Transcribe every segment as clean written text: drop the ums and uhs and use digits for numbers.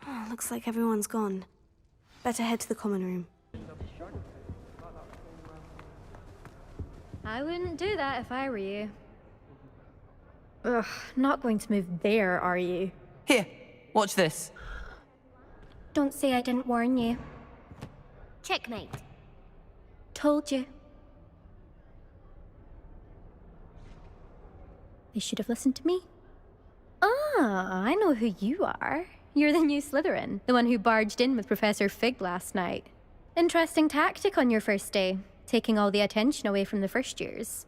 Oh, looks like everyone's gone. Better head to the common room. I wouldn't do that if I were you. Ugh, not going to move there, are you? Here, watch this. Don't say I didn't warn you. Checkmate. Told you. They should have listened to me. Ah, I know who you are. You're the new Slytherin, the one who barged in with Professor Fig last night. Interesting tactic on your first day, taking all the attention away from the first years.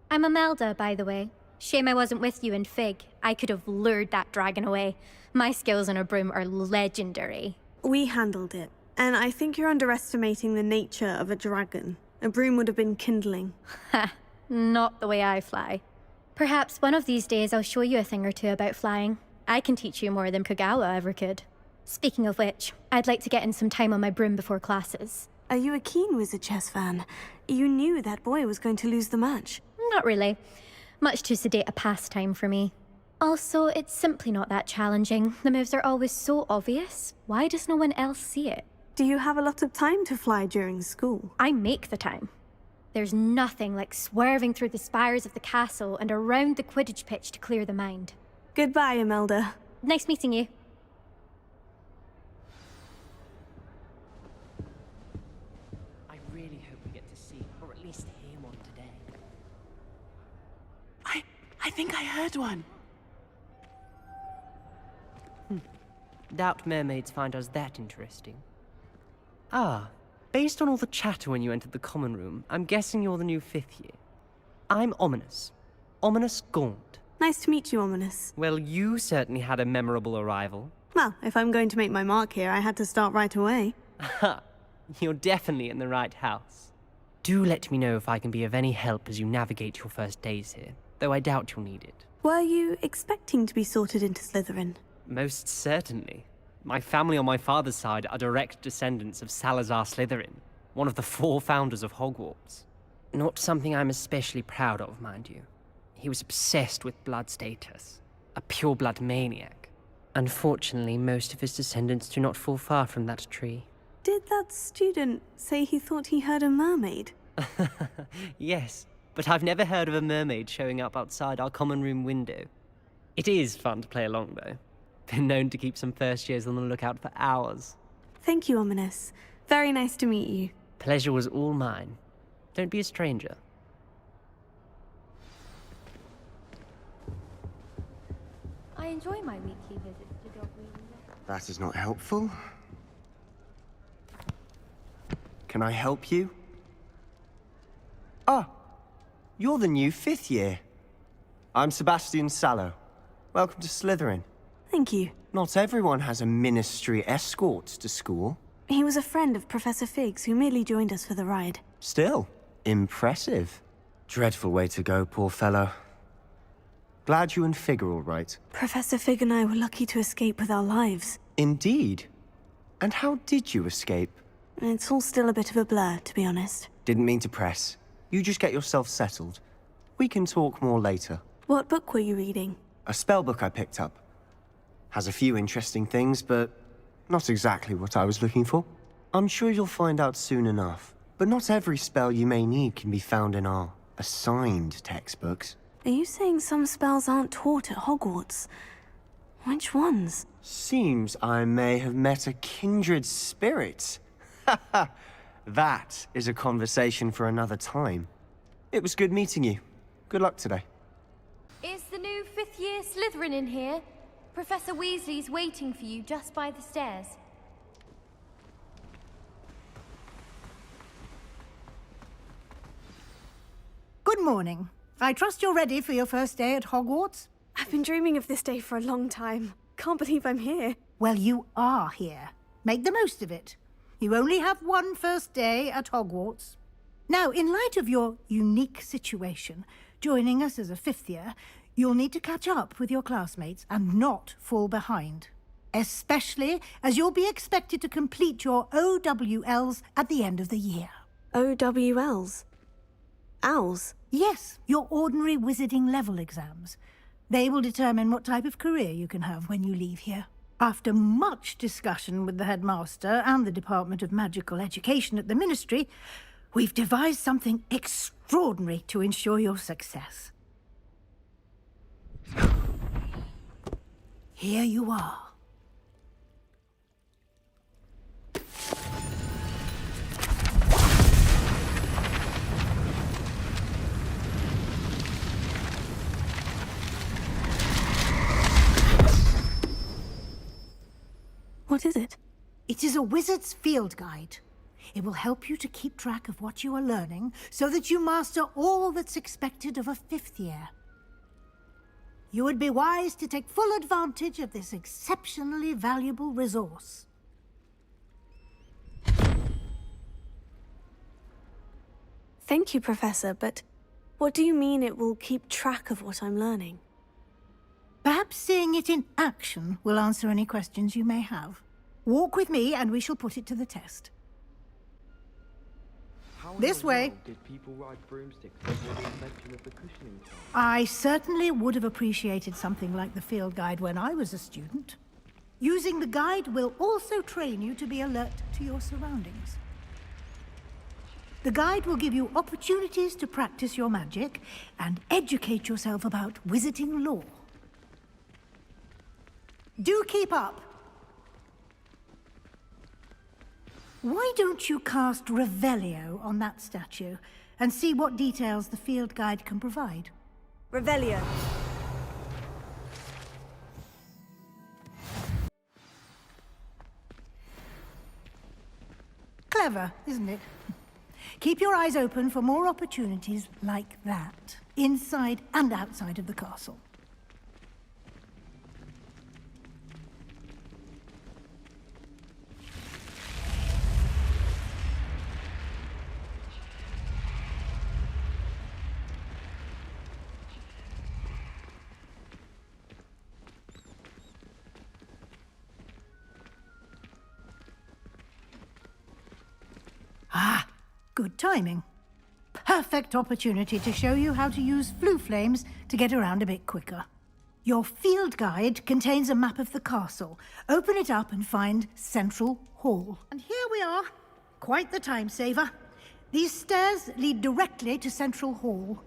I'm Imelda, by the way. Shame I wasn't with you in Fig. I could have lured that dragon away. My skills on a broom are legendary. We handled it, and I think you're underestimating the nature of a dragon. A broom would have been kindling. Ha, not the way I fly. Perhaps one of these days I'll show you a thing or two about flying. I can teach you more than Kagawa ever could. Speaking of which, I'd like to get in some time on my broom before classes. Are you a keen Wizard chess fan? You knew that boy was going to lose the match. Not really. Much too sedate a pastime for me. Also, it's simply not that challenging. The moves are always so obvious. Why does no one else see it? Do you have a lot of time to fly during school? I make the time. There's nothing like swerving through the spires of the castle and around the Quidditch pitch to clear the mind. Goodbye, Imelda. Nice meeting you. I really hope we get to see, or at least hear one today. I think I heard one. Doubt mermaids find us that interesting. Ah, based on all the chatter when you entered the common room, I'm guessing you're the new 5th year. I'm Ominous. Ominous Gaunt. Nice to meet you, Ominous. Well, you certainly had a memorable arrival. Well, if I'm going to make my mark here, I had to start right away. Ha! You're definitely in the right house. Do let me know if I can be of any help as you navigate your first days here, though I doubt you'll need it. Were you expecting to be sorted into Slytherin? Most certainly. My family on my father's side are direct descendants of Salazar Slytherin, one of the 4 founders of Hogwarts. Not something I'm especially proud of, mind you. He was obsessed with blood status, a pure-blood maniac. Unfortunately, most of his descendants do not fall far from that tree. Did that student say he thought he heard a mermaid? Yes, but I've never heard of a mermaid showing up outside our common room window. It is fun to play along, though. Been known to keep some first years on the lookout for hours. Thank you, Ominous. Very nice to meet you. Pleasure was all mine. Don't be a stranger. I enjoy my weekly visits to Dogweed. That is not helpful. Can I help you? Ah, you're the new 5th year. I'm Sebastian Sallow. Welcome to Slytherin. Thank you. Not everyone has a ministry escort to school. He was a friend of Professor Fig's who merely joined us for the ride. Still, impressive. Dreadful way to go, poor fellow. Glad you and Fig are all right. Professor Fig and I were lucky to escape with our lives. Indeed. And how did you escape? It's all still a bit of a blur, to be honest. Didn't mean to press. You just get yourself settled. We can talk more later. What book were you reading? A spell book I picked up. Has a few interesting things, but not exactly what I was looking for. I'm sure you'll find out soon enough. But not every spell you may need can be found in our assigned textbooks. Are you saying some spells aren't taught at Hogwarts? Which ones? Seems I may have met a kindred spirit. Haha, that is a conversation for another time. It was good meeting you. Good luck today. Is the new 5th year Slytherin in here? Professor Weasley's waiting for you just by the stairs. Good morning. I trust you're ready for your first day at Hogwarts? I've been dreaming of this day for a long time. Can't believe I'm here. Well, you are here. Make the most of it. You only have one first day at Hogwarts. Now, in light of your unique situation, joining us as a 5th year, you'll need to catch up with your classmates and not fall behind. Especially as you'll be expected to complete your OWLs at the end of the year. OWLs? Owls? Yes, your ordinary wizarding level exams. They will determine what type of career you can have when you leave here. After much discussion with the headmaster and the Department of Magical Education at the Ministry, we've devised something extraordinary to ensure your success. Here you are. What is it? It is a wizard's field guide. It will help you to keep track of what you are learning so that you master all that's expected of a 5th year. You would be wise to take full advantage of this exceptionally valuable resource. Thank you, Professor, but what do you mean it will keep track of what I'm learning? Perhaps seeing it in action will answer any questions you may have. Walk with me and we shall put it to the test. This way. Did people ride broomsticks before the invention of the cushioning toy? I certainly would have appreciated something like the field guide when I was a student. Using the guide will also train you to be alert to your surroundings. The guide will give you opportunities to practice your magic and educate yourself about wizarding lore. Do keep up. Why don't you cast Revelio on that statue and see what details the field guide can provide? Revelio. Clever, isn't it? Keep your eyes open for more opportunities like that, inside and outside of the castle. Ah, good timing. Perfect opportunity to show you how to use flue flames to get around a bit quicker. Your field guide contains a map of the castle. Open it up and find Central Hall. And here we are. Quite the time saver. These stairs lead directly to Central Hall.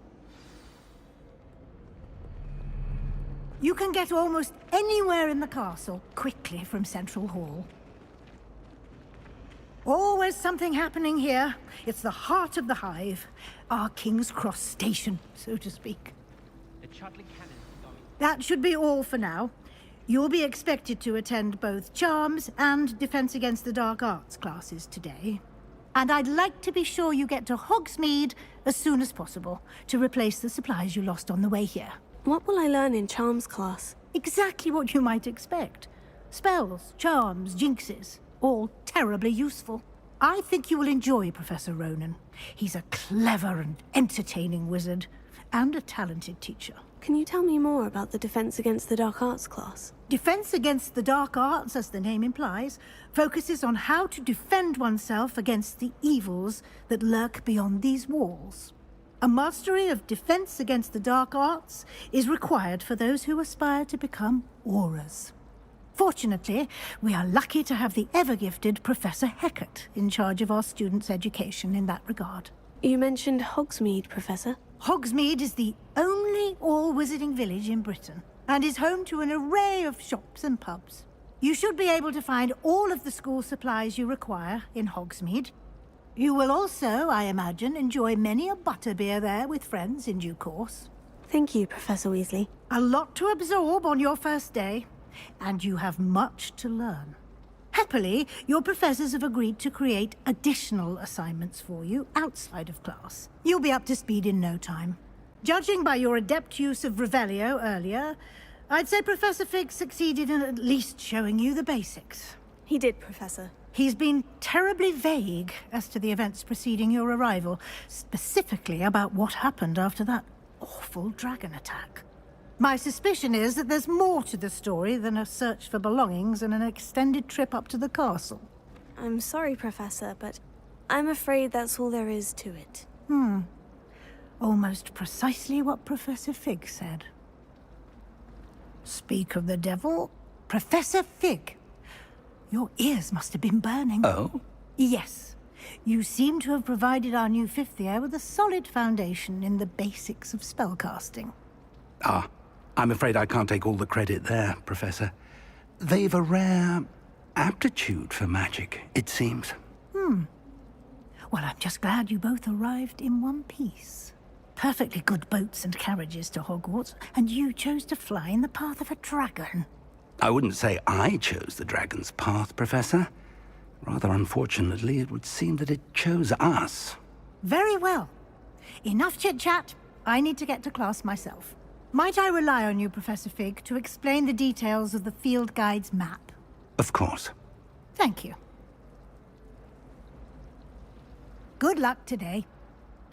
You can get almost anywhere in the castle quickly from Central Hall. Always something happening here. It's the heart of the hive. Our King's Cross station, so to speak. The Chudley Cannon is going. That should be all for now. You'll be expected to attend both Charms and Defense Against the Dark Arts classes today. And I'd like to be sure you get to Hogsmeade as soon as possible to replace the supplies you lost on the way here. What will I learn in Charms class? Exactly what you might expect. Spells, charms, jinxes. All terribly useful. I think you will enjoy Professor Ronan. He's a clever and entertaining wizard, and a talented teacher. Can you tell me more about the Defense Against the Dark Arts class? Defense Against the Dark Arts, as the name implies, focuses on how to defend oneself against the evils that lurk beyond these walls. A mastery of Defense Against the Dark Arts is required for those who aspire to become auras. Fortunately, we are lucky to have the ever-gifted Professor Hecat in charge of our students' education in that regard. You mentioned Hogsmeade, Professor. Hogsmeade is the only all-wizarding village in Britain, and is home to an array of shops and pubs. You should be able to find all of the school supplies you require in Hogsmeade. You will also, I imagine, enjoy many a butterbeer there with friends in due course. Thank you, Professor Weasley. A lot to absorb on your first day. And you have much to learn. Happily, your professors have agreed to create additional assignments for you outside of class. You'll be up to speed in no time. Judging by your adept use of Revelio earlier, I'd say Professor Fig succeeded in at least showing you the basics. He did, Professor. He's been terribly vague as to the events preceding your arrival, specifically about what happened after that awful dragon attack. My suspicion is that there's more to the story than a search for belongings and an extended trip up to the castle. I'm sorry, Professor, but I'm afraid that's all there is to it. Almost precisely what Professor Fig said. Speak of the devil, Professor Fig. Your ears must have been burning. Oh? Yes. You seem to have provided our new fifth year with a solid foundation in the basics of spellcasting. Ah, I'm afraid I can't take all the credit there, Professor. They've a rare aptitude for magic, it seems. Well, I'm just glad you both arrived in one piece. Perfectly good boats and carriages to Hogwarts, and you chose to fly in the path of a dragon. I wouldn't say I chose the dragon's path, Professor. Rather unfortunately, it would seem that it chose us. Very well. Enough chit-chat. I need to get to class myself. Might I rely on you, Professor Fig, to explain the details of the field guide's map? Of course. Thank you. Good luck today.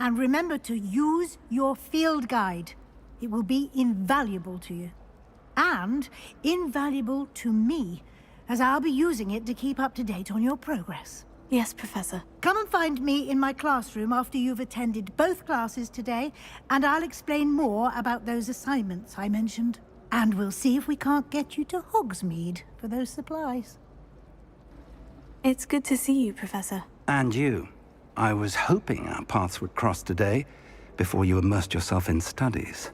And remember to use your field guide. It will be invaluable to you. And invaluable to me, as I'll be using it to keep up to date on your progress. Yes, Professor. Come and find me in my classroom after you've attended both classes today, and I'll explain more about those assignments I mentioned. And we'll see if we can't get you to Hogsmeade for those supplies. It's good to see you, Professor. And you. I was hoping our paths would cross today, before you immersed yourself in studies.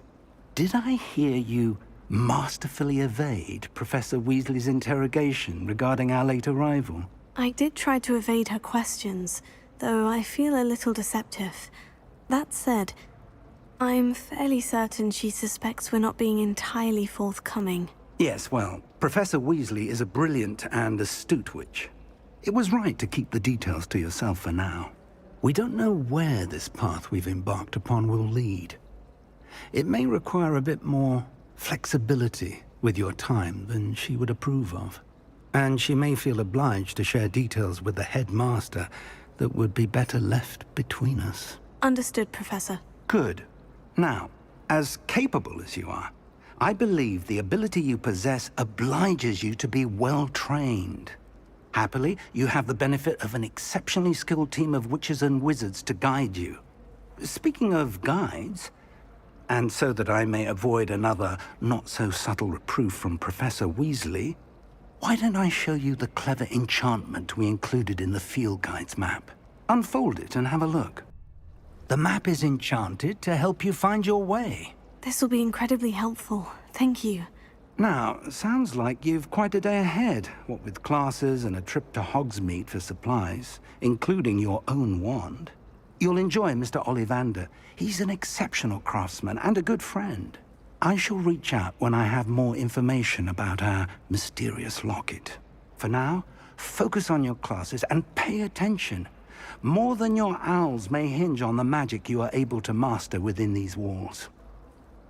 Did I hear you masterfully evade Professor Weasley's interrogation regarding our late arrival? I did try to evade her questions, though I feel a little deceptive. That said, I'm fairly certain she suspects we're not being entirely forthcoming. Yes, well, Professor Weasley is a brilliant and astute witch. It was right to keep the details to yourself for now. We don't know where this path we've embarked upon will lead. It may require a bit more flexibility with your time than she would approve of. And she may feel obliged to share details with the headmaster that would be better left between us. Understood, Professor. Good. Now, as capable as you are, I believe the ability you possess obliges you to be well-trained. Happily, you have the benefit of an exceptionally skilled team of witches and wizards to guide you. Speaking of guides, and so that I may avoid another not-so-subtle reproof from Professor Weasley, why don't I show you the clever enchantment we included in the field guide's map? Unfold it and have a look. The map is enchanted to help you find your way. This will be incredibly helpful. Thank you. Now, sounds like you've quite a day ahead, what with classes and a trip to Hogsmeade for supplies, including your own wand. You'll enjoy Mr. Ollivander. He's an exceptional craftsman and a good friend. I shall reach out when I have more information about our mysterious locket. For now, focus on your classes and pay attention. More than your owls may hinge on the magic you are able to master within these walls.